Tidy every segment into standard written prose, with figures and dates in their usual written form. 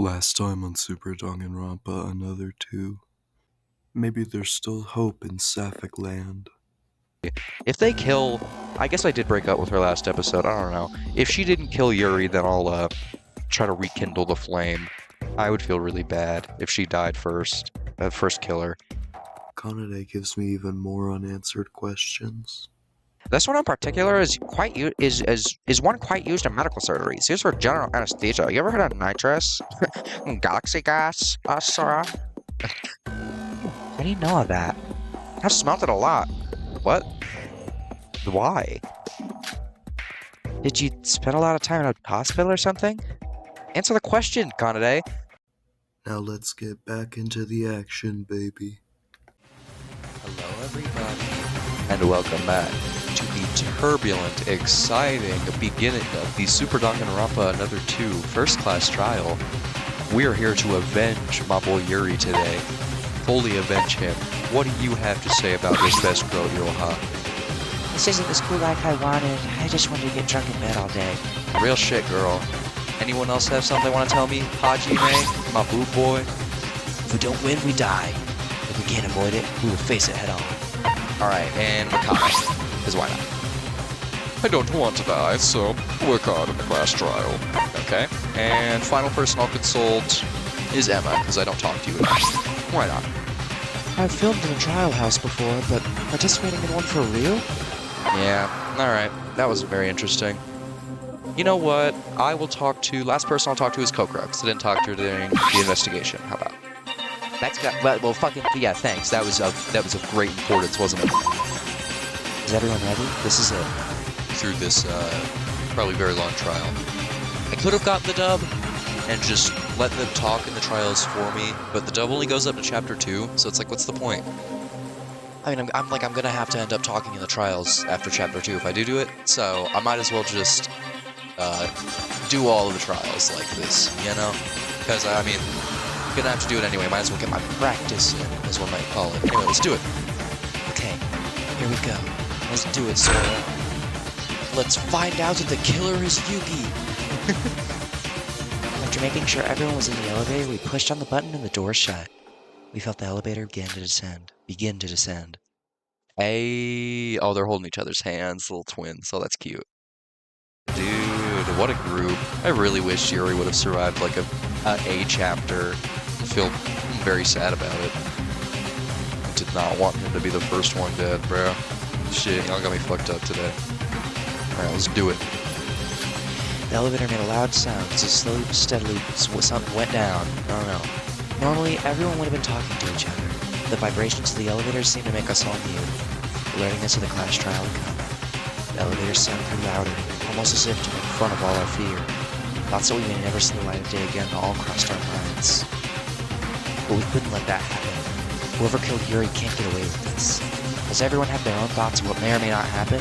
Last time on Super Danganronpa, another two. Maybe there's still hope in Sapphic Land. If they kill, I guess I did break up with her last episode. I don't know. If she didn't kill Yuri, then I'll try to rekindle the flame. I would feel really bad if she died first. First killer. Kanade gives me even more unanswered questions. This one in particular is one quite used in medical surgeries. Used for general anesthesia. You ever heard of nitrous? Galaxy gas, sora? How do you know of that? I've smelt it a lot. What? Why? Did you spend a lot of time in a hospital or something? Answer the question, Kanade. Now let's get back into the action, baby. Hello, everybody, and welcome back to the turbulent, exciting beginning of the Super Danganronpa Another 2 First Class Trial. We are here to avenge my boy Yuri today. Fully avenge him. What do you have to say about this best girl, Iroha? This isn't the school life I wanted. I just wanted to get drunk in bed all day. Real shit, girl. Anyone else have something they want to tell me? Hajime, my boob boy? If we don't win, we die. If we can't avoid it, we will face it head on. Alright, and Makai, because why not? I don't want to die, so work hard on the class trial. Okay. And final person I'll consult is Emma, because I don't talk to you enough. Why not? I've filmed in a trial house before, but participating in one for real? Yeah, alright. That was very interesting. You know what? I will talk to... Last person I'll talk to is Kokra, because I didn't talk to her during the investigation. How about? That's got... Well, fucking... Yeah, thanks. That was of great importance, wasn't it? Is everyone ready? This is it. Through this, probably very long trial. I could have got the dub and just let them talk in the trials for me, but the dub only goes up to chapter 2, so it's like, what's the point? I mean, I'm gonna have to end up talking in the trials after chapter 2 if I do it, so I might as well just, do all of the trials like this, you know? Because, I mean, I'm gonna have to do it anyway, might as well get my practice in, as one might call it. Anyway, let's do it. Okay, here we go. Let's do it, Sora. Let's find out if the killer is Yugi. After making sure everyone was in the elevator, we pushed on the button and the door shut. We felt the elevator begin to descend. Hey, oh, they're holding each other's hands, little twins. Oh, that's cute. Dude, what a group. I really wish Yuri would have survived like a chapter. I feel very sad about it. I did not want him to be the first one dead, bro. Shit, y'all got me fucked up today. Alright, let's do it. The elevator made a loud sound as it slowly but steadily something went down. I don't know. Normally, everyone would have been talking to each other. The vibrations of the elevator seemed to make us all mute, alerting us to the class trial to come. The elevator sounded grew louder, almost as if to make fun of all our fear. Thoughts that we may never see the light of day again all crossed our minds. But we couldn't let that happen. Whoever killed Yuri can't get away with this. As everyone had their own thoughts of what may or may not happen,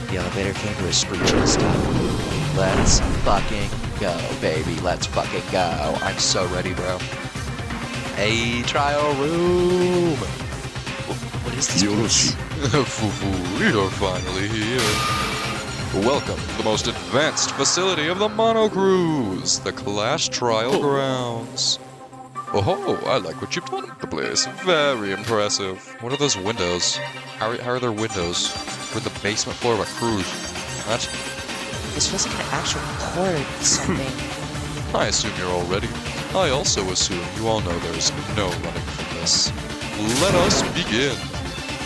the elevator came to a screeching stop. Let's fucking go, baby. Let's fucking go. I'm so ready, bro. A trial room! What is this place? Fufu, you're finally here. Welcome to the most advanced facility of the Mono Cruise, the class trial grounds. Oh, I like what you've done with the place. Very impressive. What are those windows? How are there windows? We're the basement floor of a cruise. What? This feels like an actual court or something. I assume you're all ready. I also assume you all know there's no running from this. Let us begin.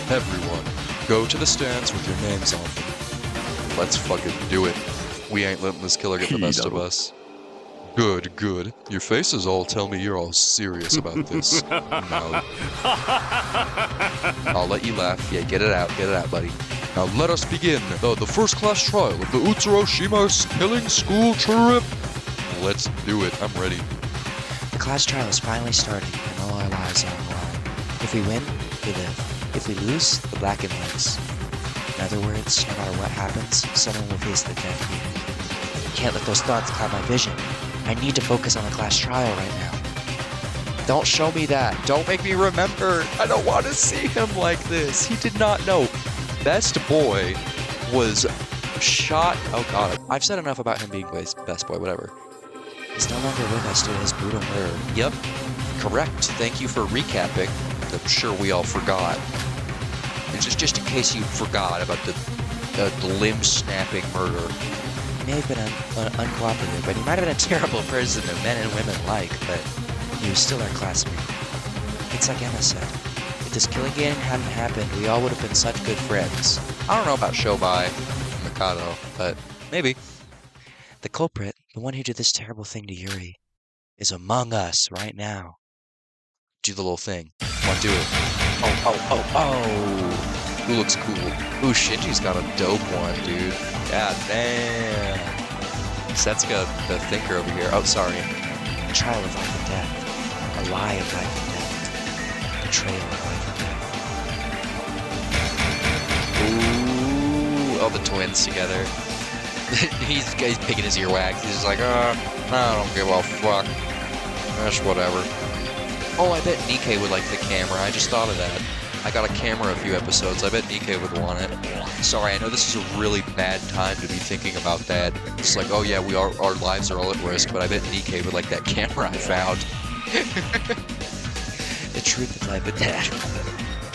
Everyone, go to the stands with your names on them. Let's fucking do it. We ain't letting this killer get the best of us. Good, good. Your faces all tell me you're all serious about this. Now, I'll let you laugh. Yeah, get it out, buddy. now let us begin the first class trial of the Utsuroshima's killing school trip. Let's do it. I'm ready. The class trial is finally starting, and all our lives are on the line. If we win, we live. If we lose, the Blackened lives. In other words, no matter what happens, someone will face the death here. I can't let those thoughts cloud my vision. I need to focus on the class trial right now. Don't show me that. Don't make me remember. I don't want to see him like this. He did not know. Best boy was shot. Oh god. I've said enough about him being best boy, whatever. is no longer with us due to his brutal murder. Yep, correct. Thank you for recapping. I'm sure we all forgot. And just in case you forgot about the limb-snapping murder. He may have been uncooperative, but he might have been a terrible person that men and women like, but he was still our classmate. It's like Emma said. If this killing game hadn't happened, we all would have been such good friends. I don't know about Shobai and Mikado, but maybe. The culprit, the one who did this terrible thing to Yuri, is among us right now. Do the little thing. Come on, do it. Oh. Who looks cool? Ooh, Shinji's got a dope one, dude. God damn. Setsuka, the thinker over here. Oh, sorry. A trial of life and death. A lie of life and death. Betrayal of life and death. Ooh, all the twins together. he's picking his earwax. He's just like, I don't give a fuck. That's whatever. Oh, I bet Nikkei would like the camera. I just thought of that. I got a camera a few episodes. I bet Nikkei would want it. Sorry, I know this is a really bad time to be thinking about that. It's like, oh yeah, our lives are all at risk, but I bet Nikkei would like that camera I found. The truth of life and death.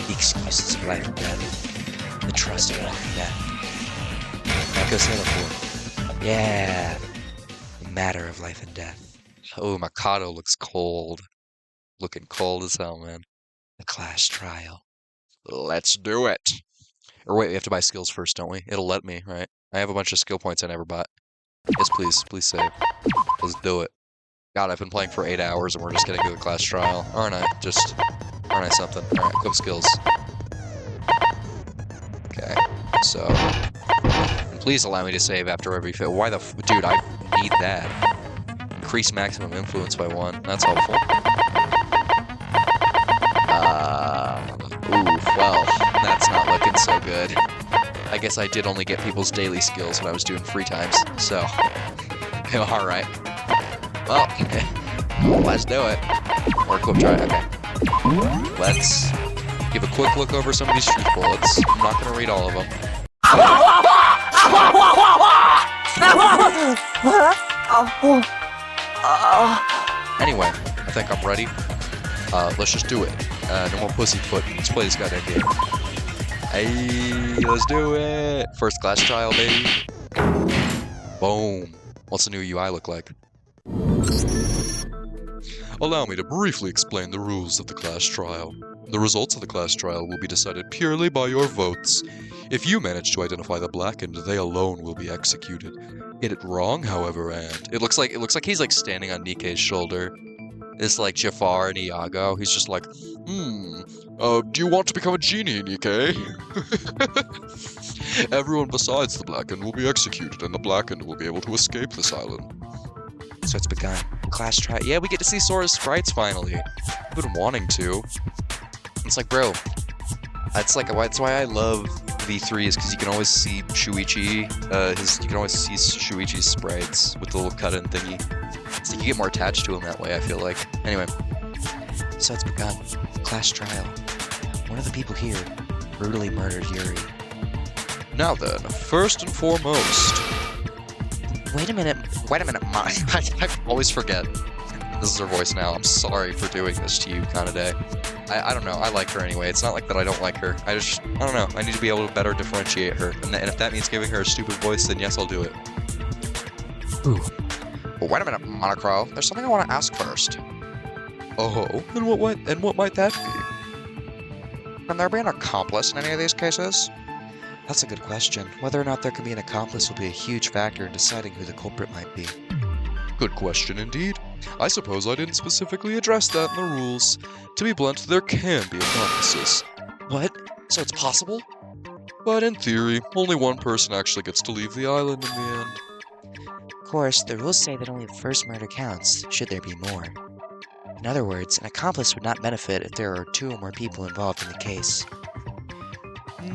The excuses of life and death. The trust of life and death. That goes for. Yeah. The matter of life and death. Oh, Mikado looks cold. Looking cold as hell, man. The class trial. Let's do it. Or wait, we have to buy skills first, don't we? It'll let me, right? I have a bunch of skill points I never bought. Yes, please. Please save. Let's do it. God, I've been playing for 8 hours and we're just getting to the class trial. Aren't I? Aren't I something? Alright, equip skills. Okay, so... And please allow me to save after every fail. Why the dude, I need that. Increase maximum influence by 1. That's helpful. Ooh, well, that's not looking so good. I guess I did only get people's daily skills when I was doing free times, so... Alright. Well, let's do it. Or equip try, okay. Let's give a quick look over some of these truth bullets. I'm not going to read all of them. Anyway, I think I'm ready. Let's just do it. No more pussyfoot. Let's play this goddamn game. Hey, let's do it! First class trial, baby. Boom. What's the new UI look like? Allow me to briefly explain the rules of the class trial. The results of the class trial will be decided purely by your votes. If you manage to identify the blackened, they alone will be executed. Get it wrong, however, and... It looks like he's like standing on Nikkei's shoulder. It's like Jafar and Iago. He's just like, do you want to become a genie, Nikkei? Everyone besides the blackened will be executed, and the blackened will be able to escape this island. So it's begun. Class trial. yeah, we get to see Sora's sprites finally. I've been wanting to. It's like, bro, that's why I love V3 is because you can always see Shuichi. You can always see Shuichi's sprites with the little cut-in thingy. It's like you get more attached to him that way, I feel like. Anyway. So it's begun. Class trial. One of the people here brutally murdered Yuri. Now then, first and foremost... Wait a minute, I always forget. This is her voice now. I'm sorry for doing this to you, Kanade. I don't know. I like her anyway. It's not like that I don't like her. I don't know. I need to be able to better differentiate her. And if that means giving her a stupid voice, then yes, I'll do it. Ooh. Well, wait a minute, Monocro. There's something I want to ask first. Oh, and what might that be? Can there be an accomplice in any of these cases? That's a good question. Whether or not there can be an accomplice will be a huge factor in deciding who the culprit might be. Good question indeed. I suppose I didn't specifically address that in the rules. To be blunt, there can be accomplices. What? So it's possible? But in theory, only one person actually gets to leave the island in the end. Of course, the rules say that only the first murder counts, should there be more. In other words, an accomplice would not benefit if there are 2 or more people involved in the case.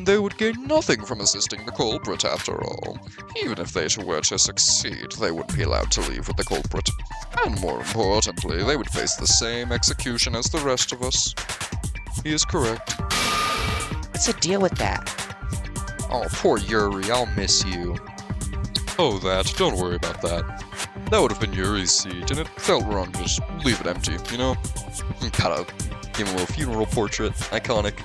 They would gain nothing from assisting the culprit, after all. Even if they were to succeed, they wouldn't be allowed to leave with the culprit. And more importantly, they would face the same execution as the rest of us. He is correct. What's the deal with that? Oh, poor Yuri. I'll miss you. Oh, that. Don't worry about that. That would have been Yuri's seat, and it felt wrong to just leave it empty, you know? Gotta give him a little funeral portrait. Iconic.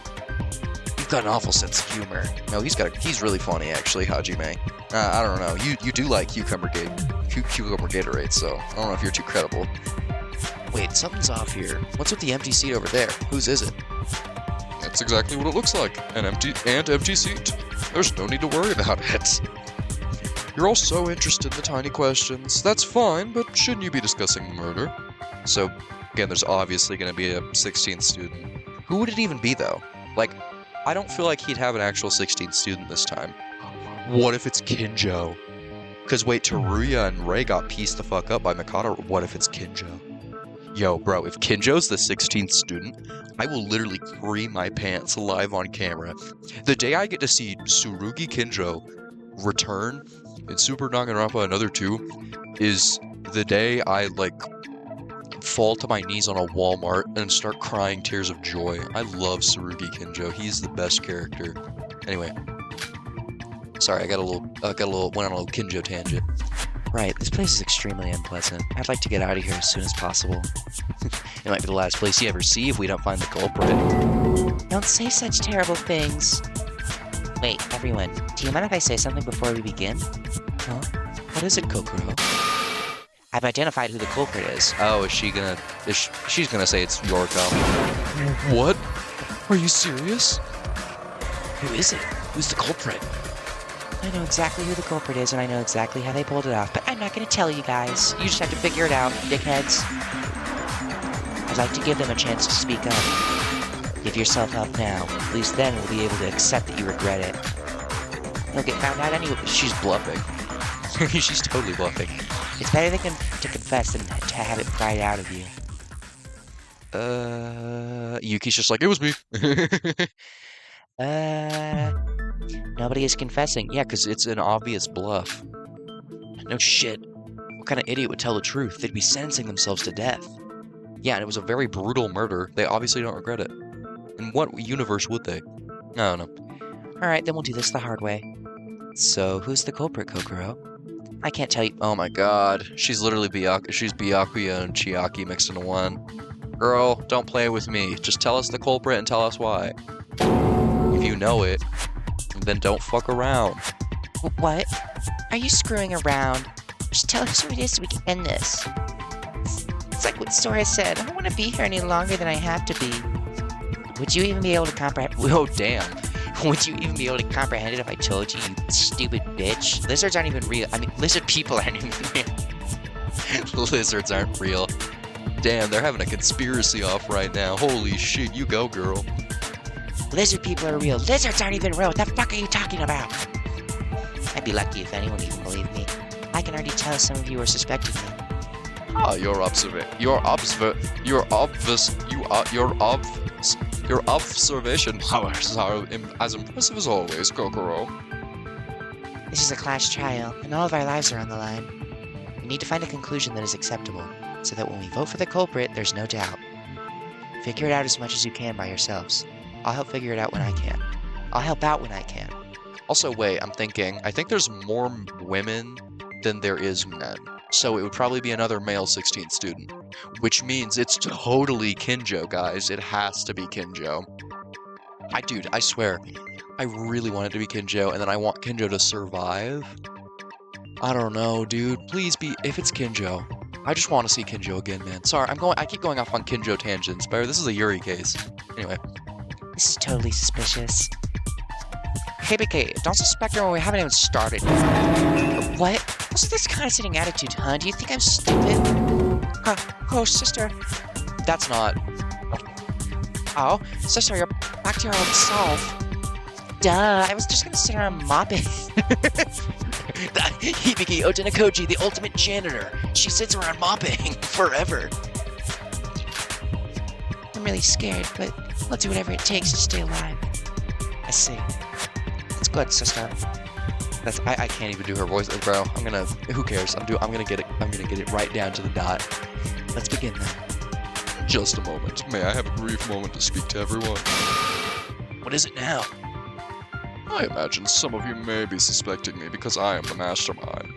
You've got an awful sense of humor. No, he's really funny, actually, Hajime. I don't know. You do like cucumber Gatorade, so I don't know if you're too credible. Wait, something's off here. What's with the empty seat over there? Whose is it? That's exactly what it looks like. An empty seat. There's no need to worry about it. You're all so interested in the tiny questions. That's fine, but shouldn't you be discussing murder? So, again, there's obviously going to be a 16th student. Who would it even be, though? Like, I don't feel like he'd have an actual 16th student this time. What if it's KINJO? Because wait, Teruya and Rei got pieced the fuck up by Mikado. What if it's KINJO? Yo, bro, if KINJO's the 16th student, I will literally free my pants live on camera. The day I get to see Tsurugi KINJO return in Super Danganronpa Another 2 is the day I, like, fall to my knees on a Walmart and start crying tears of joy. I love Tsurugi KINJO. He's the best character. Anyway. Sorry, I got a little went on a little KINJO tangent. Right, this place is extremely unpleasant. I'd like to get out of here as soon as possible. It might be the last place you ever see if we don't find the culprit. Don't say such terrible things. Wait, everyone, do you mind if I say something before we begin? Huh? What is it, Kokoro? I've identified who the culprit is. Oh, she's gonna say it's Yoriko. What? Are you serious? Who is it? Who's the culprit? I know exactly who the culprit is, and I know exactly how they pulled it off, but I'm not going to tell you guys. You just have to figure it out, dickheads. I'd like to give them a chance to speak up. Give yourself up now. At least then we'll be able to accept that you regret it. You'll get found out anyway. She's bluffing. She's totally bluffing. It's better to confess than to have it pried out of you. Yuki's just like, it was me. Nobody is confessing. Yeah, because it's an obvious bluff. No shit. What kind of idiot would tell the truth? They'd be sentencing themselves to death. Yeah, and it was a very brutal murder. They obviously don't regret it. In what universe would they? I don't know. Alright, then we'll do this the hard way. So, who's the culprit, Kokoro? I can't tell you. Oh my god. She's literally she's Byakuya and Chiaki mixed into one. Girl, don't play with me. Just tell us the culprit and tell us why. If you know it, then don't fuck around. What? Are you screwing around? Just tell us who it is so we can end this. It's like what Sora said. I don't want to be here any longer than I have to be. Would you even be able to comprehend? Oh, damn. Would you even be able to comprehend it if I told you, you stupid bitch? Lizards aren't even real. I mean, lizard people aren't even real. Lizards aren't real. Damn, they're having a conspiracy off right now. Holy shit, you go, girl. Lizard people are real. Lizards aren't even real. What the fuck are you talking about? I'd be lucky if anyone even believed me. I can already tell some of you are suspecting me. Ah, your observation powers are as impressive as always, Kokoro. This is a class trial, and all of our lives are on the line. We need to find a conclusion that is acceptable, so that when we vote for the culprit, there's no doubt. Figure it out as much as you can by yourselves. I'll help figure it out when I can. I'll help out when I can. Also, wait, I'm thinking, I think there's more women than there is men. So it would probably be another male 16th student. Which means it's totally KINJO, guys. It has to be KINJO. Dude, I swear, I really want it to be KINJO, and then I want KINJO to survive. I don't know, dude. Please be, if it's KINJO. I just want to see KINJO again, man. Sorry, I keep going off on KINJO tangents, but this is a Yuri case. Anyway. This is totally suspicious. Hey, BK, don't suspect her when we haven't even started. What? What's this condescending attitude, huh? Do you think I'm stupid? Oh, sister. That's not. Oh, sister, you're back to your old self. Duh, I was just gonna sit around mopping. Hibiki Otenakoji, the ultimate janitor. She sits around mopping forever. I'm really scared, but I'll do whatever it takes to stay alive. I see. That's good, sister. I can't even do her voice, bro. Who cares? I'm gonna get it right down to the dot. Let's begin then. Just a moment. May I have a brief moment to speak to everyone? What is it now? I imagine some of you may be suspecting me because I am the mastermind.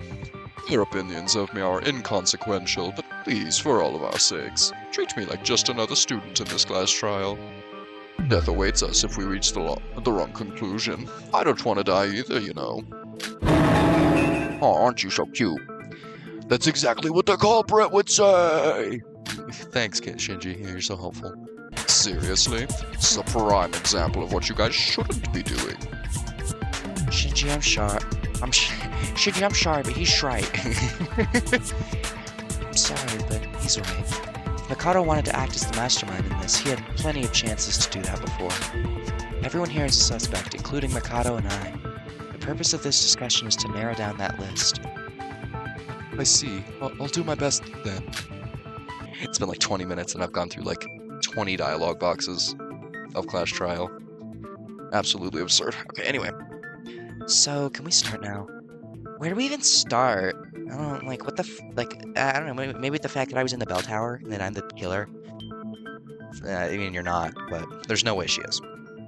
Your opinions of me are inconsequential, but please, for all of our sakes, treat me like just another student in this class trial. Death awaits us if we reach the wrong conclusion. I don't want to die either, you know. Oh, aren't you so cute? That's exactly what the culprit would say! Thanks, Shinji. You're so helpful. Seriously? This is a prime example of what you guys shouldn't be doing. Shinji, I'm sharp. Shinji, I'm sorry, but he's right. I'm sorry, but he's right. Mikado wanted to act as the mastermind in this. He had plenty of chances to do that before. Everyone here is a suspect, including Mikado and I. The purpose of this discussion is to narrow down that list. I see. I'll do my best then. It's been like 20 minutes and I've gone through like 20 dialogue boxes of Clash Trial. Absolutely absurd. Okay, anyway. So, can we start now? Where do we even start? I don't like what the I don't know. Maybe the fact that I was in the bell tower and that I'm the killer. I mean, you're not, but there's no way she is.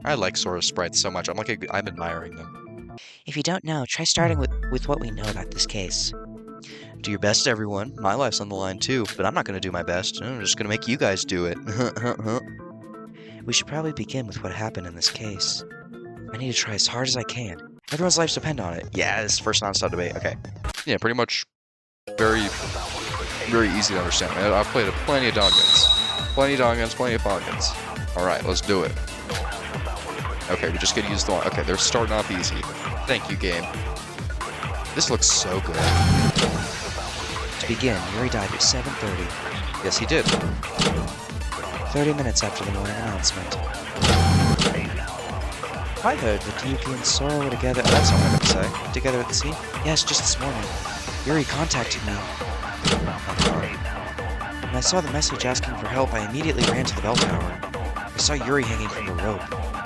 I like Sora's sprites so much. I'm admiring them. If you don't know, try starting with what we know about this case. Do your best, everyone. My life's on the line too, but I'm not going to do my best. I'm just going to make you guys do it. We should probably begin with what happened in this case. I need to try as hard as I can. Everyone's lives depend on it. Yeah, this is first non-stop debate. Okay. Yeah, pretty much very, very easy to understand. I've played plenty of Dongans. Plenty of Dongans, plenty of Pongans. Alright, let's do it. Okay, we just gotta use the one. Okay, they're starting off easy. Thank you, game. This looks so good. To begin, Yuri died at 7:30. Yes, he did. 30 minutes after the morning announcement. I heard that Yuki and Sora were together. That's not what I'm gonna say. Together at the scene? Yes, just this morning. Yuri contacted me. When I saw the message asking for help, I immediately ran to the bell tower. I saw Yuri hanging from a rope.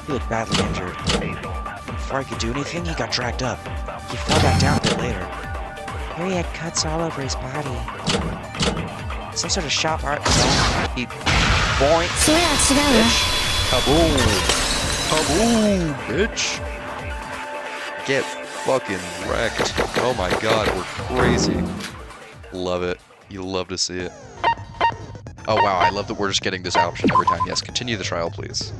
He looked badly injured. Before I could do anything, he got dragged up. He fell back down a bit later. Yuri had cuts all over his body. Some sort of sharp art. He boink. Bitch. Kaboom! Kaboom, bitch! Get fucking wrecked. Oh my god, we're crazy. Love it. You love to see it. Oh wow, I love that we're just getting this option every time. Yes, continue the trial, please.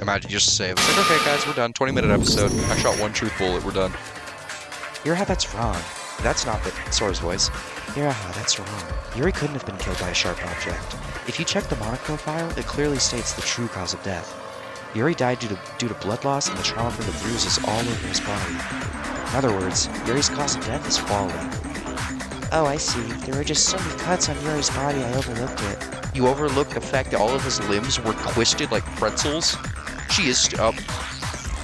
Imagine you just save. It's like, okay guys, we're done. 20-minute episode. I shot one truth bullet, we're done. Yuri, that's wrong. That's not the Sora's voice. Yuri, that's wrong. Yuri couldn't have been killed by a sharp object. If you check the monochrome file, it clearly states the true cause of death. Yuri died due to blood loss and the trauma from the bruises all over his body. In other words, Yuri's cause of death is falling. Oh, I see. There were just so many cuts on Yuri's body, I overlooked it. You overlooked the fact that all of his limbs were twisted like pretzels? She is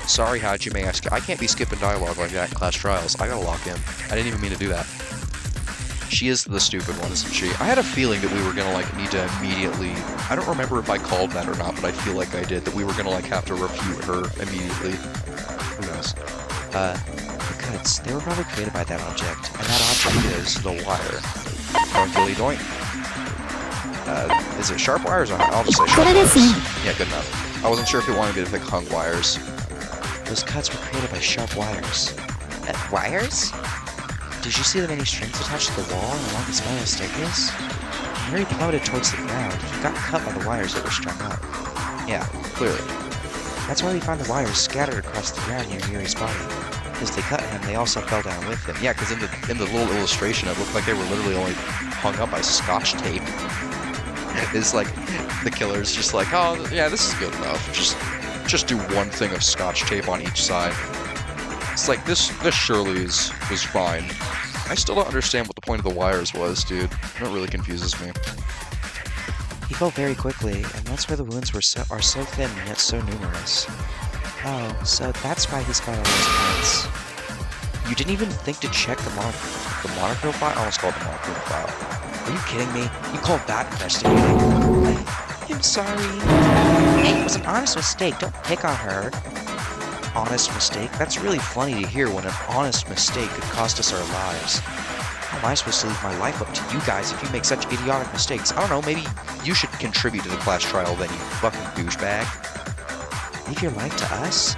sorry, Hajime, I can't be skipping dialogue like that in Clash Trials. I gotta lock in. I didn't even mean to do that. She is the stupid one, isn't she? I had a feeling that we were gonna, need to immediately... I don't remember if I called that or not, but I feel like I did. That we were gonna, have to refute her immediately. Who knows? The cuts, they were probably created by that object, and that object is the wire. Doink, doink. Is it sharp wires? I'll just say sharp wires. Yeah, good enough. I wasn't sure if it wanted me to pick hung wires. Those cuts were created by sharp wires. Wires? Did you see the many strings attached to the wall and along the spiral staircase? When Yuri plummeted towards the ground, he got cut by the wires that were strung up. Yeah, clearly. That's why we found the wires scattered across the ground near Yuri's body. As they cut him, they also fell down with him. Yeah, because in the little illustration, it looked like they were literally only hung up by scotch tape. It's like, the killer's just like, oh, yeah, this is good enough. Just do one thing of scotch tape on each side. It's like, this surely was fine. I still don't understand what the point of the wires was, dude. That really confuses me. He fell very quickly, and that's where the wounds are so thin and yet so numerous. Oh, so that's why he's got all those cuts. You didn't even think to check the monochrome file? I almost called it the monochrome file. Are you kidding me? You called that investigating? I'm sorry. Hey, it was an honest mistake. Don't pick on her. Honest mistake? That's really funny to hear when an honest mistake could cost us our lives. How am I supposed to leave my life up to you guys if you make such idiotic mistakes? I don't know, maybe you should contribute to the Clash trial then, you fucking douchebag. Leave your life to us?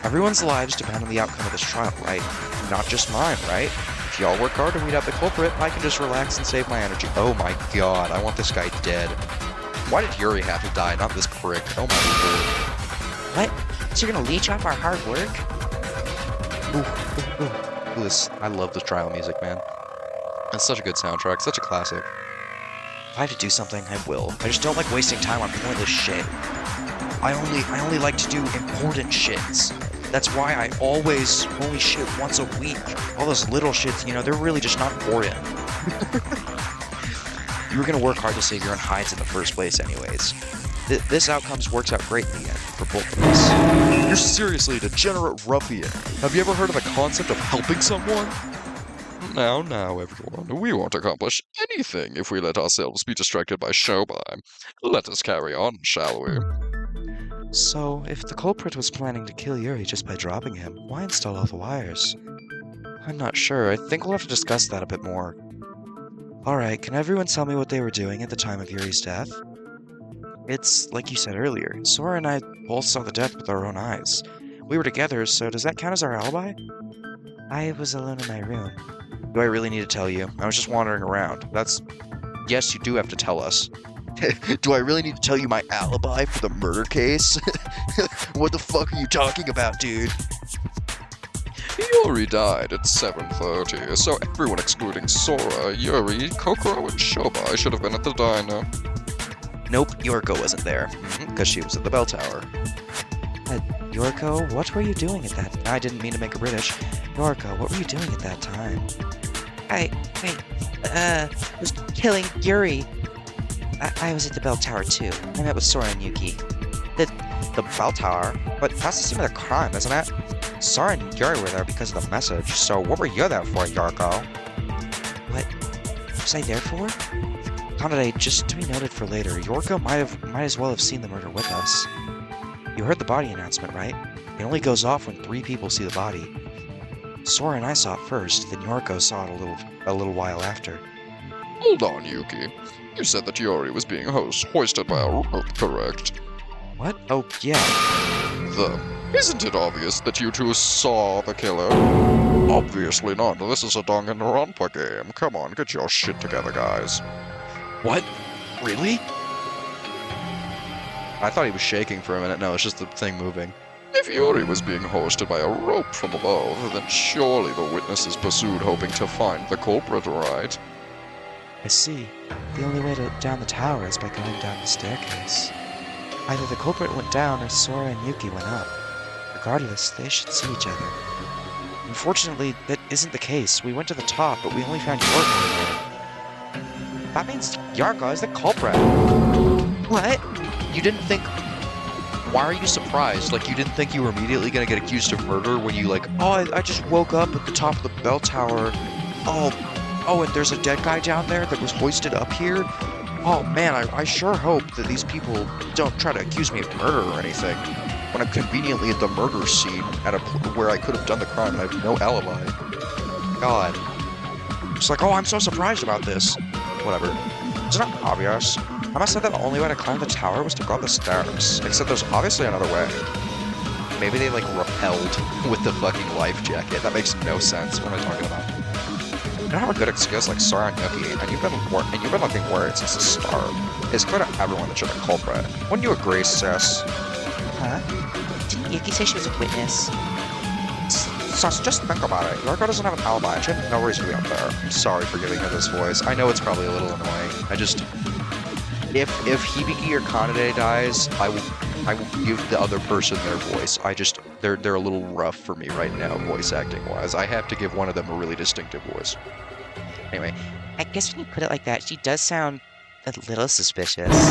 Everyone's lives depend on the outcome of this trial, right? Not just mine, right? If y'all work hard to weed out the culprit, I can just relax and save my energy. Oh my god, I want this guy dead. Why did Yuri have to die, not this prick? Oh my god. What? So you're gonna leech off our hard work? I love the trial music, man. It's such a good soundtrack, such a classic. If I have to do something, I will. I just don't like wasting time on pointless shit. I only like to do important shits. That's why I always only shit once a week. All those little shits, you know, they're really just not important. You were gonna work hard to save your own hides in the first place anyways. This outcomes works out great in the end, for both of us. You're seriously a degenerate ruffian. Have you ever heard of the concept of helping someone? Now, everyone, we won't accomplish anything if we let ourselves be distracted by showdown. Let us carry on, shall we? So, if the culprit was planning to kill Yuri just by dropping him, why install all the wires? I'm not sure. I think we'll have to discuss that a bit more. Alright, can everyone tell me what they were doing at the time of Yuri's death? It's like you said earlier, Sora and I both saw the death with our own eyes. We were together, so does that count as our alibi? I was alone in my room. Do I really need to tell you? I was just wandering around. Yes, you do have to tell us. Do I really need to tell you my alibi for the murder case? What the fuck are you talking about, dude? Yuri died at 7:30, so everyone excluding Sora, Yuri, Kokoro, and Shobai should have been at the diner. Nope, Yoriko wasn't there, because she was at the bell tower. Yoriko, what were you doing at that? I didn't mean to make it British. Yoriko, what were you doing at that time? I was killing Yuri. I was at the bell tower too. I met with Sora and Yuki. The bell tower? But that's the scene of the crime, isn't it? Sora and Yuri were there because of the message, so what were you there for, Yoriko? What was I there for? Kanade, just to be noted for later, Yoriko might as well have seen the murder with us. You heard the body announcement, right? It only goes off when 3 people see the body. Sora and I saw it first, then Yoriko saw it a little while after. Hold on, Yuki. You said that Yuri was being hoisted by a rope, correct? What? Oh, yeah. Isn't it obvious that you two saw the killer? Obviously not. This is a Danganronpa game. Come on, get your shit together, guys. What? Really? I thought he was shaking for a minute. No, it's just the thing moving. If Yuri was being hoisted by a rope from above, then surely the witnesses pursued hoping to find the culprit, right? I see. The only way down the tower is by going down the staircase. Either the culprit went down or Sora and Yuki went up. Regardless, they should see each other. Unfortunately, that isn't the case. We went to the top, but we only found Yoriko there. That means Yoriko is the culprit. What? You didn't think... Why are you surprised? Like, you didn't think you were immediately gonna get accused of murder when you I just woke up at the top of the bell tower. Oh, and there's a dead guy down there that was hoisted up here? Oh man, I sure hope that these people don't try to accuse me of murder or anything when I'm conveniently at the murder scene at where I could have done the crime and I have no alibi. God. It's like, oh, I'm so surprised about this. Whatever. It's not obvious. I must have said that the only way to climb the tower was to go up the stairs. Except there's obviously another way. Maybe they, repelled with the fucking life jacket. That makes no sense. What am I talking about? You don't have a good excuse like Sora and Yuki, and you've been looking worried since the start. It's clear to everyone that you're the culprit. Wouldn't you agree, sis? Huh? Didn't Yuki say she was a witness? Sus, just think about it. Yoriko doesn't have an alibi. She had no reason to be up there. I'm sorry for giving her this voice. I know it's probably a little annoying. If Hibiki or Kanade dies, I will give the other person their voice. They're a little rough for me right now, voice acting wise. I have to give one of them a really distinctive voice. Anyway, I guess when you put it like that, she does sound a little suspicious.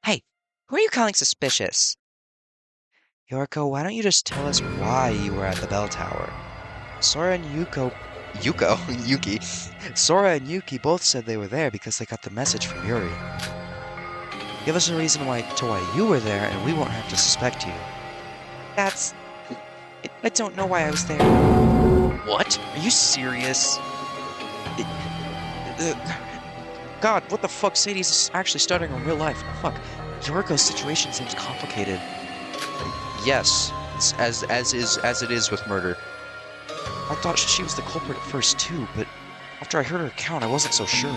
Hey, who are you calling suspicious? Yoriko, why don't you just tell us why you were at the bell tower? Sora and Yuki. Sora and Yuki both said they were there because they got the message from Yuri. Give us a reason why you were there, and we won't have to suspect you. I don't know why I was there. What? Are you serious? God, what the fuck? Sadie's actually stuttering in real life. Fuck. Yoriko's situation seems complicated. Yes, as it is with murder. I thought she was the culprit at first too, but after I heard her account, I wasn't so sure.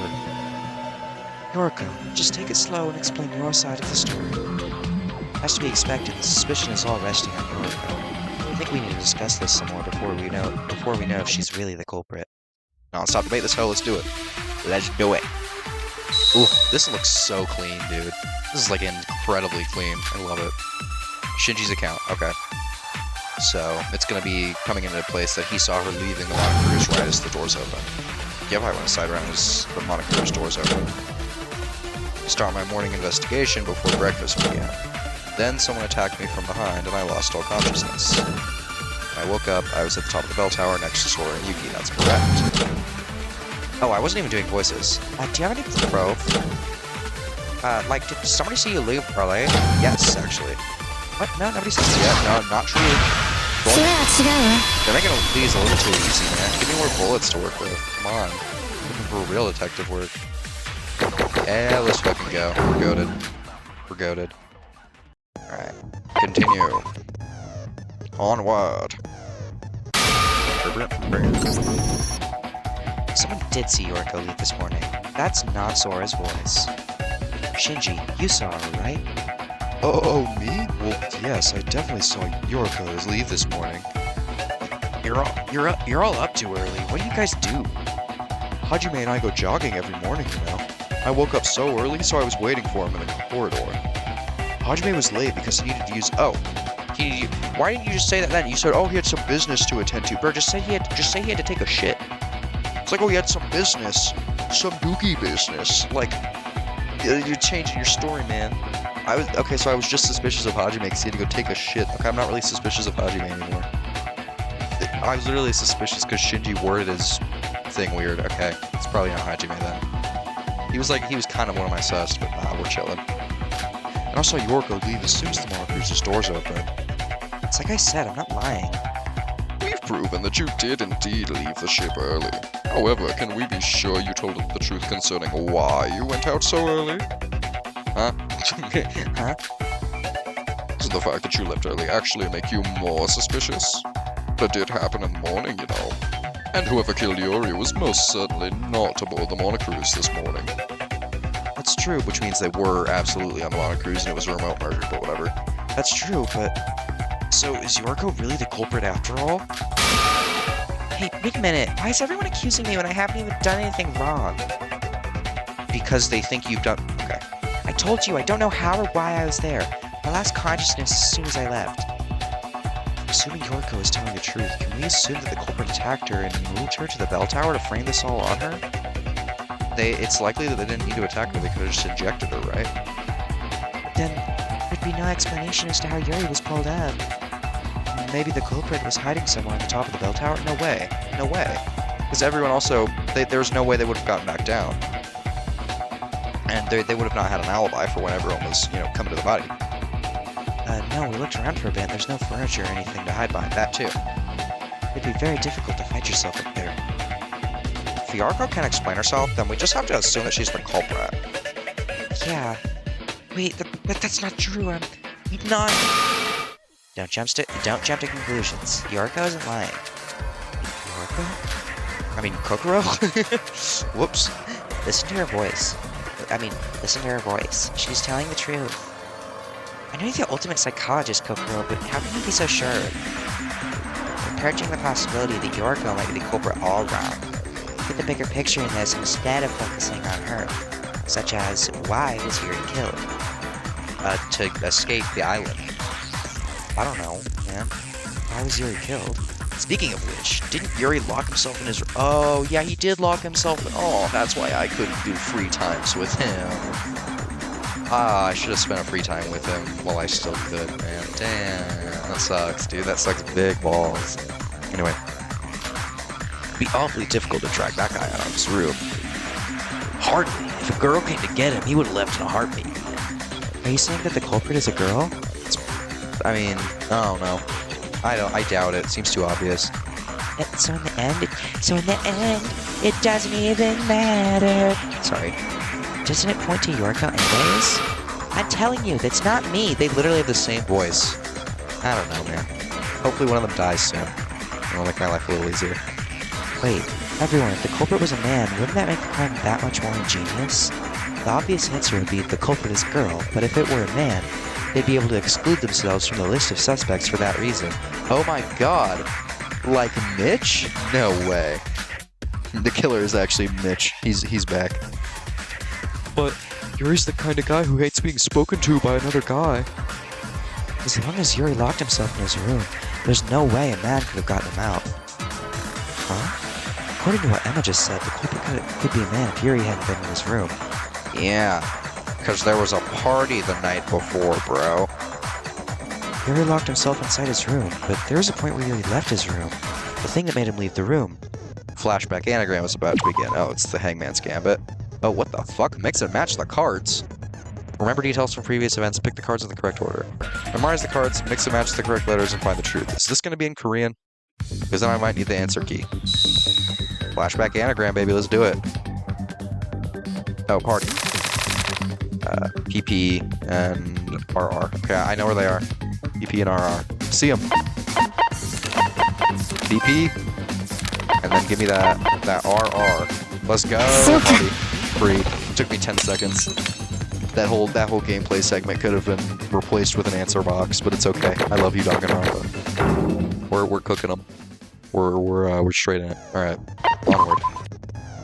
Yoriko, just take it slow and explain your side of the story. As to be expected, the suspicion is all resting on Yoriko. I think we need to discuss this some more before we know if she's really the culprit. Non-stop debate this hell, let's do it. Let's do it. Ooh, this looks so clean, dude. This is like incredibly clean. I love it. Shinji's account, okay. So, it's gonna be coming into place that he saw her leaving the Monocruise right as the doors open. Yeah, I went aside around as the Monocruise doors open. Start my morning investigation before breakfast began. Then someone attacked me from behind and I lost all consciousness. When I woke up, I was at the top of the bell tower next to Sora and Yuki, that's correct. Oh, I wasn't even doing voices. Do you have any proof? Did somebody see you leave early? Yes, actually. What? No, nobody said that. Yeah, no, not true. They're making these a little too easy, man. Give me more bullets to work with. Come on. Looking for real detective work. Yeah, let's fucking go. We're goated. We're goated. Alright. Continue. Onward. Someone did see Yoriko leave this morning. That's not Sora's voice. Shinji, you saw her, right? Oh, me? Well, yes, I definitely saw Yoriko leave this morning. You're all up too early. What do you guys do? Hajime and I go jogging every morning, you know. I woke up so early, so I was waiting for him in the corridor. Hajime was late because he needed to use... Oh, why didn't you just say that then? You said, oh, he had some business to attend to. bro, just say he had to take a shit. It's like, oh, he had some business. Some dookie business. Like, you're changing your story, man. Okay, so I was just suspicious of Hajime because he had to go take a shit. Okay, I'm not really suspicious of Hajime anymore. I was literally suspicious because Shinji worded his thing weird. Okay, it's probably not Hajime then. He was kind of one of my sus, but nah, we're chilling. And I saw Yoriko leave as soon as the Monocruise's doors opened. It's like I said, I'm not lying. We've proven that you did indeed leave the ship early. However, can we be sure you told us the truth concerning why you went out so early? Huh? Huh? Does the fact that you left early actually make you more suspicious? That did happen in the morning, you know. And whoever killed Yuri was most certainly not aboard the Monocruise this morning. That's true, which means they were absolutely on the Monocruise and it was a remote murder, but whatever. That's true, but... So, is Yoriko really the culprit after all? Hey, wait a minute. Why is everyone accusing me when I haven't even done anything wrong? Because they think you've done... Okay. I told you, I don't know how or why I was there. I lost consciousness as soon as I left. Assuming Yoriko is telling the truth, can we assume that the culprit attacked her and moved her to the bell tower to frame this all on her? It's likely that they didn't need to attack her, they could have just injected her, right? Then, there'd be no explanation as to how Yuri was pulled up. Maybe the culprit was hiding somewhere on the top of the bell tower? No way. No way. Because everyone also... there was no way they would have gotten back down. And they would have not had an alibi for when everyone was, coming to the body. No, we looked around for a bit. There's no furniture or anything to hide behind. That too. It'd be very difficult to find yourself up there. If Yoriko can't explain herself, then we just have to assume that she's the culprit. Yeah. Wait, that's not true. I'm not... Don't jump to conclusions. Yoriko isn't lying. Yoriko? I mean, Kokoro? Whoops. Listen to her voice. Listen to her voice. She's telling the truth. I know you're the ultimate psychologist, Kokoro, but how can you be so sure? Encouraging the possibility that Yoriko might be the culprit all wrong. Get the bigger picture in this instead of focusing on her. Such as, why was Yuri killed? To escape the island. I don't know, man. Why was Yuri killed? Speaking of which, didn't Yuri lock himself in his... Oh, yeah, he did lock himself in... Oh, that's why I couldn't do free times with him. I should have spent a free time with him while I still could, man. Damn, that sucks, dude. That sucks big balls. Anyway. It'd be awfully difficult to track that guy out. It's real. Hardly. If a girl came to get him, he would have left in a heartbeat. Are you saying that the culprit is a girl? I don't know. I doubt it. Seems too obvious. So in the end, it doesn't even matter. Sorry. Doesn't it point to Yoriko anyways? I'm telling you, that's not me. They literally have the same voice. I don't know, man. Hopefully one of them dies soon. It'll make my life a little easier. Wait, everyone, if the culprit was a man, wouldn't that make the crime that much more ingenious? The obvious answer would be the culprit is a girl, but if it were a man, they'd be able to exclude themselves from the list of suspects for that reason. Oh my god! Like Mitch? No way. The killer is actually Mitch. He's back. But Yuri's the kind of guy who hates being spoken to by another guy. As long as Yuri locked himself in his room, there's no way a man could have gotten him out. Huh? According to what Emma just said, the culprit could be a man if Yuri hadn't been in his room. Yeah, because there was a party the night before, bro. Yuri locked himself inside his room, but there was a point where Yuri left his room. The thing that made him leave the room. Flashback anagram is about to begin. Oh, it's the Hangman's Gambit. Oh, what the fuck? Mix and match the cards. Remember details from previous events, pick the cards in the correct order. Memorize the cards, mix and match the correct letters, and find the truth. Is this going to be in Korean? Because then I might need the answer key. Flashback anagram, baby, let's do it. Oh, party. PP and RR. Okay, I know where they are. PP and RR. See them. PP. And then give me that RR. Let's go, party. Free. It took me 10 seconds. That whole gameplay segment could have been replaced with an answer box, but it's okay. I love you, Danganronpa. We're cooking them. We're straight in it. All right, onward.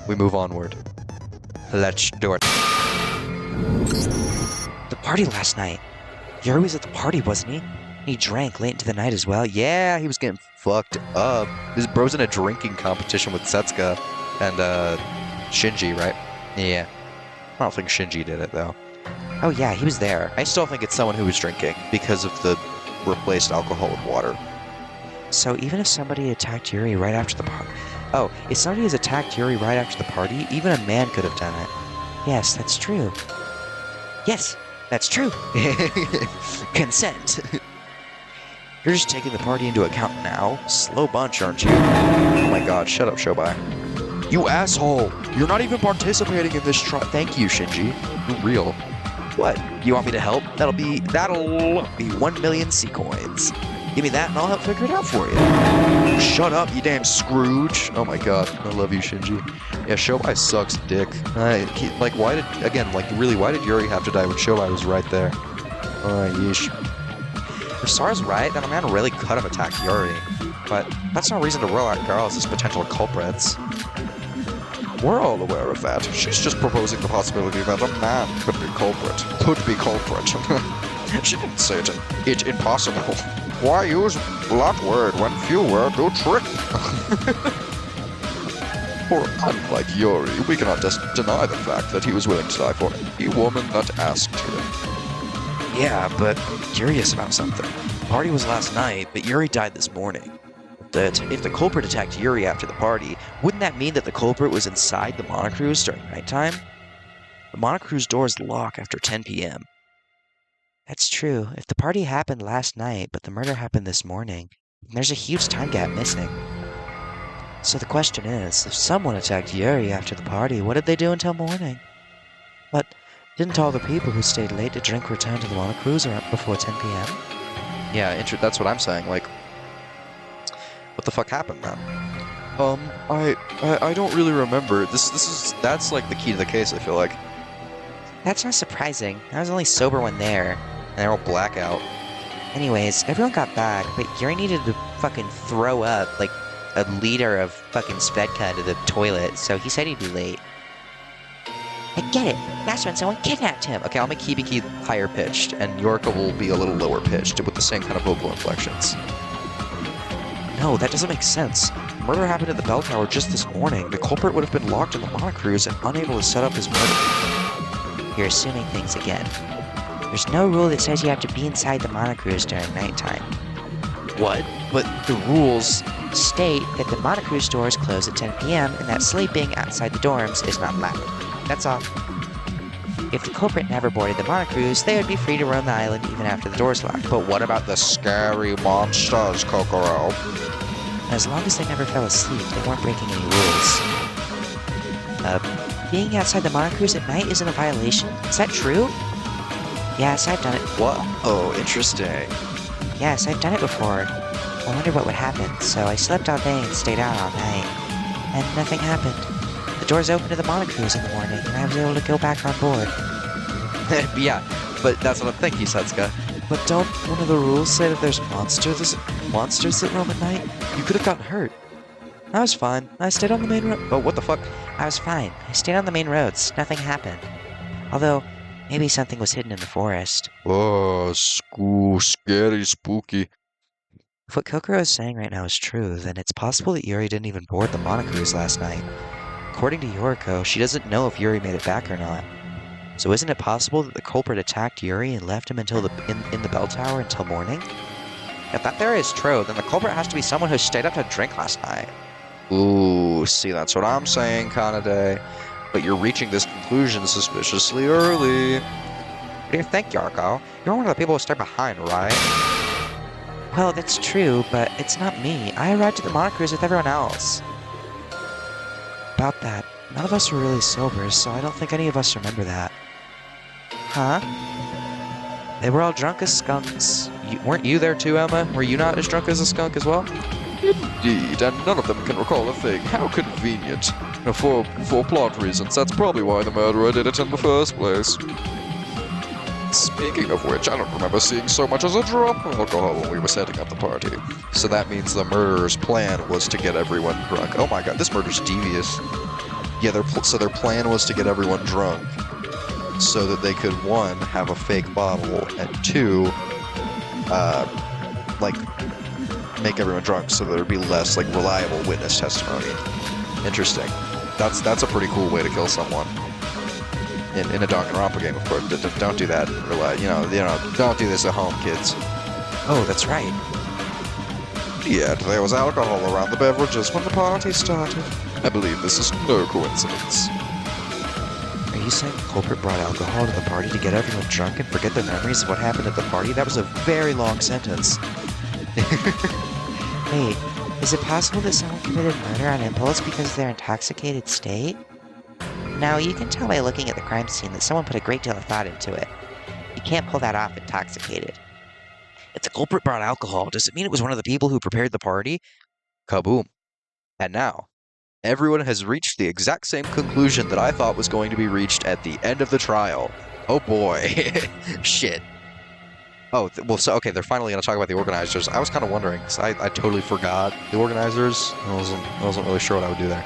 We move onward. Let's do it. The party last night. Yuri was at the party, wasn't he? He drank late into the night as well. Yeah, he was getting fucked up. This bro's in a drinking competition with Setsuka and Shinji, right? Yeah. I don't think Shinji did it though. Oh yeah, he was there. I still think it's someone who was drinking because of the replaced alcohol with water. So even if somebody attacked Yuri right after the party... Oh, if somebody has attacked Yuri right after the party, even a man could have done it. Yes, that's true. Yes, that's true. Consent. You're just taking the party into account now? Slow bunch, aren't you? Oh my god, shut up, Shobai. You asshole! You're not even participating in this trial. Thank you, Shinji. You're real. What? You want me to help? That'll be 1 million C coins. Give me that and I'll help figure it out for you. Shut up, you damn Scrooge! Oh my god, I love you, Shinji. Yeah, Shobai sucks dick. Why did Yuri have to die when Shobai was right there? Yeesh. If Sora's right, then a man really could have attacked Yuri. But that's no reason to rule out girls as potential culprits. We're all aware of that. She's just proposing the possibility that a man could be culprit. She didn't say it's impossible. Why use that word when few words do trick? For unlike Yuri, we cannot deny the fact that he was willing to die for any woman that asked him. Yeah, but I'm curious about something. The party was last night, but Yuri died this morning. If the culprit attacked Yuri after the party, wouldn't that mean that the culprit was inside the Monocruise during nighttime? The Monocruise doors lock after 10 p.m. That's true. If the party happened last night, but the murder happened this morning, then there's a huge time gap missing. So the question is, if someone attacked Yuri after the party, what did they do until morning? But didn't all the people who stayed late to drink return to the Monocruise before 10 p.m.? Yeah, that's what I'm saying. Like, what the fuck happened then? I don't really remember. That's like the key to the case, I feel like. That's not surprising. I was only sober when there. And they're all blackout. Anyways, everyone got back, but Yuri needed to fucking throw up like a liter of fucking Svedka into the toilet, so he said he'd be late. I get it. That's when someone kidnapped him. Okay, I'll make Hibiki higher pitched, and Yorka will be a little lower pitched with the same kind of vocal inflections. No, that doesn't make sense. Murder happened at the bell tower just this morning. The culprit would have been locked in the Monocruise and unable to set up his murder. You're assuming things again. There's no rule that says you have to be inside the Monocruise during nighttime. What? But the rules state that the Monocruise doors close at 10 p.m. and that sleeping outside the dorms is not allowed. That's all. If the culprit never boarded the Monocruise, they would be free to roam the island even after the doors locked. But what about the scary monsters, Kokoro? As long as they never fell asleep, they weren't breaking any rules. Being outside the Monocruise at night isn't a violation? Is that true? Yes, I've done it. What? Oh, interesting. Yes, I've done it before. I wondered what would happen, so I slept all day and stayed out all night. And nothing happened. The doors opened to the monocruise in the morning, and I was able to go back on board. Yeah, but that's what I'm thinking, Setsuka. But don't one of the rules say that there's monsters that roam at night? You could have gotten hurt. I was fine. I stayed on the main road. Oh, what the fuck? I was fine. I stayed on the main roads. Nothing happened. Although, maybe something was hidden in the forest. Oh, scary, spooky. If what Kokoro is saying right now is true, then it's possible that Yuri didn't even board the monocruise last night. According to Yoriko, she doesn't know if Yuri made it back or not. So isn't it possible that the culprit attacked Yuri and left him until in the bell tower until morning? If that theory is true, then the culprit has to be someone who stayed up to drink last night. Ooh, see, that's what I'm saying, Kanade. But you're reaching this conclusion suspiciously early. What do you think, Yoriko? You're one of the people who stayed behind, right? Well, that's true, but it's not me. I arrived at the monocruise with everyone else. About that, none of us were really sober, so I don't think any of us remember that. Huh? They were all drunk as skunks. Weren't you there too, Emma? Were you not as drunk as a skunk as well? Indeed, and none of them can recall a thing. How convenient. For plot reasons, that's probably why the murderer did it in the first place. Speaking of which, I don't remember seeing so much as a drop of alcohol when we were setting up the party. So that means the murderer's plan was to get everyone drunk. Oh my god, this murder's devious. Yeah, so their plan was to get everyone drunk, so that they could, 1, have a fake bottle, and 2, make everyone drunk so there'd be less, reliable witness testimony. Interesting. That's a pretty cool way to kill someone. In a Danganronpa game, of course. Don't do that. Don't do this at home, kids. Oh, that's right. Yet there was alcohol around the beverages when the party started. I believe this is no coincidence. Are you saying the culprit brought alcohol to the party to get everyone drunk and forget their memories of what happened at the party? That was a very long sentence. Wait, is it possible that someone committed murder on impulse because of their intoxicated state? Now, you can tell by looking at the crime scene that someone put a great deal of thought into it. You can't pull that off intoxicated. If the culprit brought alcohol, does it mean it was one of the people who prepared the party? Kaboom. And now, everyone has reached the exact same conclusion that I thought was going to be reached at the end of the trial. Oh boy. Shit. Oh, okay, they're finally going to talk about the organizers. I was kind of wondering, because I totally forgot the organizers. I wasn't really sure what I would do there.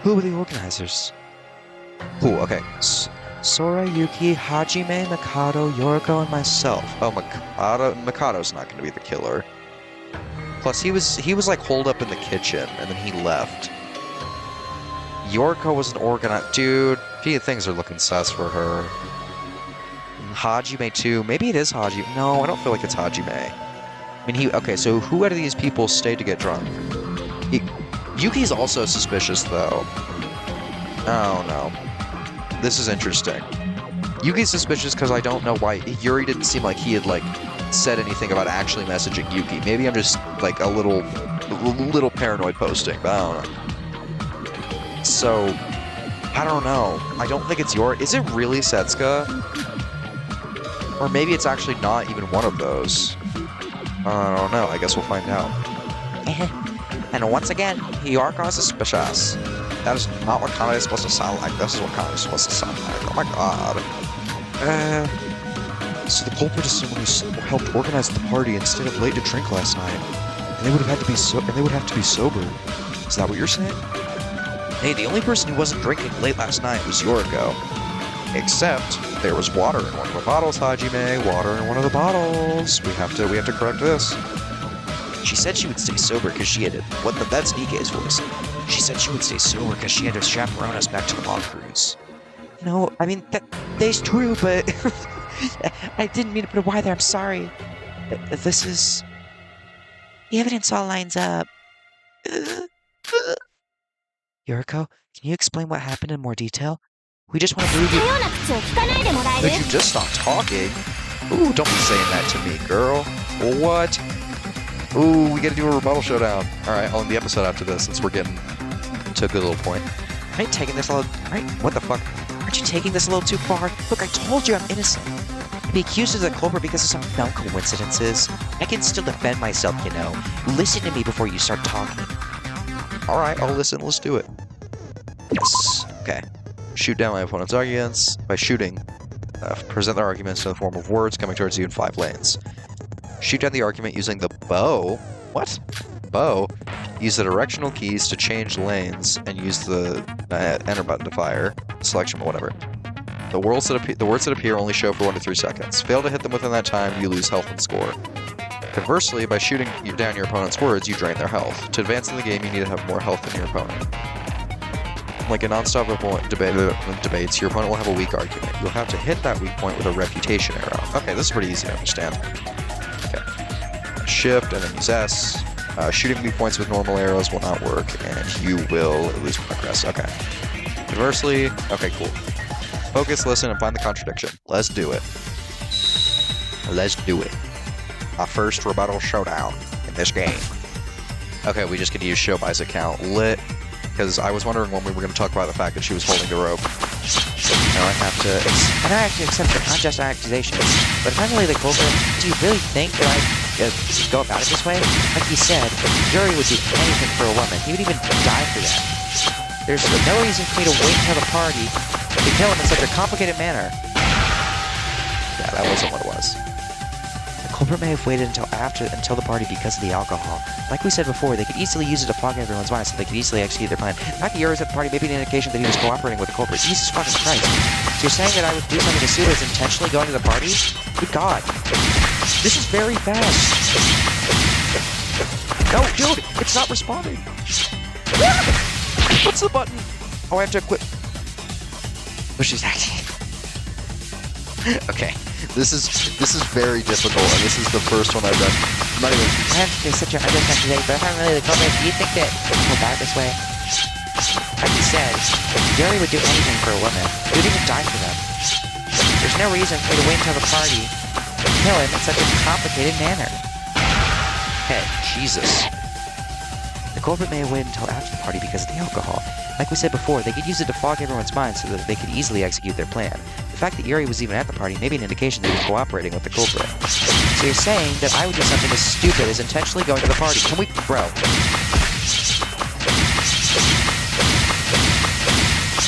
Who were the organizers? Cool, okay. Sora, Yuki, Hajime, Mikado, Yoriko, and myself. Oh, Mikado's not going to be the killer. Plus, he was holed up in the kitchen, and then he left. Yoriko was an organizer. Dude, things are looking sus for her. Hajime too. Maybe it is Hajime. No, I don't feel like it's Hajime. I mean, okay, so who out of these people stayed to get drunk? Yuki's also suspicious, though. Oh, no. This is interesting. Yuki's suspicious because I don't know why. Yuri didn't seem like he had, said anything about actually messaging Yuki. Maybe I'm just, a little paranoid posting, but I don't know. So, I don't know. I don't think it's Yuri. Is it really Setsuka? Or maybe it's actually not even one of those. I don't know. I guess we'll find out. And once again, Yoriko is suspicious. That is not what Kanade is supposed to sound like. This is what Kanade is supposed to sound like. Oh my god. So the culprit is someone who helped organize the party and stayed up late to drink last night. And they would have to be sober. Is that what you're saying? Hey, the only person who wasn't drinking late last night was Yoriko. Except there was water in one of the bottles, Hajime. Water in one of the bottles. We have to correct this. She said she would stay sober because she had to... That's Nike's voice. She said she would stay sober because she had to chaperone us back to the monocruise. No, I mean, that's true, but... I didn't mean to put a Y there, I'm sorry. This is... The evidence all lines up. Yoriko, can you explain what happened in more detail? We just want to believe you... Could you just stop talking? Ooh, don't be saying that to me, girl. What? Ooh, we gotta do a rebuttal showdown. Alright, I'll end the episode after this since we're getting to a good little point. Aren't you taking this a little... What the fuck? Aren't you taking this a little too far? Look, I told you I'm innocent. To be accused as a culprit because of some dumb coincidences. I can still defend myself, you know. Listen to me before you start talking. Alright, I'll listen, let's do it. Yes. Okay. Shoot down my opponent's arguments. By shooting, present their arguments in the form of words coming towards you in 5 lanes. Shoot down the argument using the bow. What? Bow. Use the directional keys to change lanes and use the enter button to fire. Selection, whatever. The words that appear only show for 1 to 3 seconds. Fail to hit them within that time, you lose health and score. Conversely, by shooting down your opponent's words, you drain their health. To advance in the game, you need to have more health than your opponent. Like a non-stop debates, your opponent will have a weak argument. You'll have to hit that weak point with a reputation arrow. Okay, this is pretty easy to understand. Okay. Shift and then use S. Shooting weak points with normal arrows will not work, and you will lose progress. Okay. Conversely, okay, cool. Focus, listen, and find the contradiction. Let's do it. Let's do it. Our first rebuttal showdown in this game. Okay, we just get to use show by's account. Lit. Because I was wondering when we were going to talk about the fact that she was holding the rope. Now I have to... And I actually accept it, not just accusations. But if I'm really the culprit, do you really think that I go about it this way? Like you said, Yuri would do anything for a woman. He would even die for that. There's no reason for me to wait until the party to kill him in such a complicated manner. Yeah, that wasn't what it was. The culprit may have waited until the party because of the alcohol. Like we said before, they could easily use it to fog everyone's minds so they could easily execute their plan. The fact that Yuri was at the party may be an indication that he was cooperating with the culprit. Jesus fucking Christ. So you're saying that I would do something as stupid as intentionally going to the party? Good God. This is very fast. No, dude, it's not responding. What's the button? Oh, I have to quit. Oh, she's acting. Okay, this is very difficult, and this is the first one I've done. I'm not even... I have to say such an understanding today, but if I'm really the culprit, do you think that we'll go back this way? Like you said, Yuri would do anything for a woman. He would even die for them. There's no reason for me to wait until the party to kill him in such a complicated manner. Hey, Jesus. The culprit may have waited until after the party because of the alcohol. Like we said before, they could use it to fog everyone's minds so that they could easily execute their plan. The fact that Yuri was even at the party may be an indication that he was cooperating with the culprit. So you're saying that I would do something as stupid as intentionally going to the party. Can we... Bro.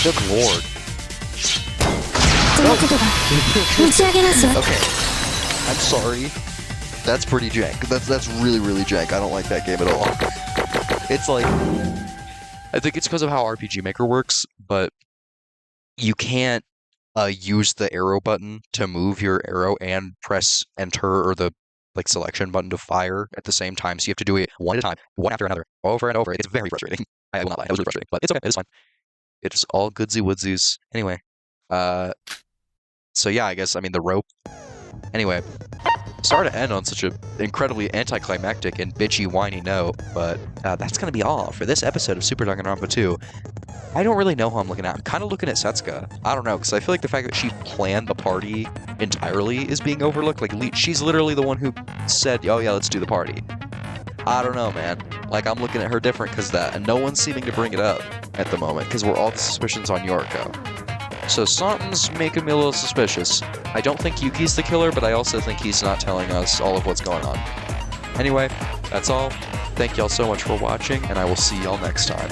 Good lord. Okay. I'm sorry. That's pretty jank. That's really, really jank. I don't like that game at all. It's like... I think it's because of how RPG Maker works, but you can't use the arrow button to move your arrow and press enter or the selection button to fire at the same time. So you have to do it one at a time, one after another, over and over. It's very frustrating. I will not lie. It was really frustrating, but it's okay. It's fine. It's all goodsy woodsies. Anyway, so yeah, I guess, I mean, the rope. Anyway, sorry to end on such an incredibly anticlimactic and bitchy, whiny note, but that's going to be all for this episode of Super Danganronpa 2. I don't really know who I'm looking at. I'm kind of looking at Setsuka. I don't know, because I feel like the fact that she planned the party entirely is being overlooked. Like, she's literally the one who said, oh yeah, let's do the party. I don't know, man. Like, I'm looking at her different because of that, and no one's seeming to bring it up at the moment, because we're all the suspicions on Yoriko. So something's making me a little suspicious. I don't think Yuki's the killer, but I also think he's not telling us all of what's going on. Anyway, that's all. Thank y'all so much for watching, and I will see y'all next time.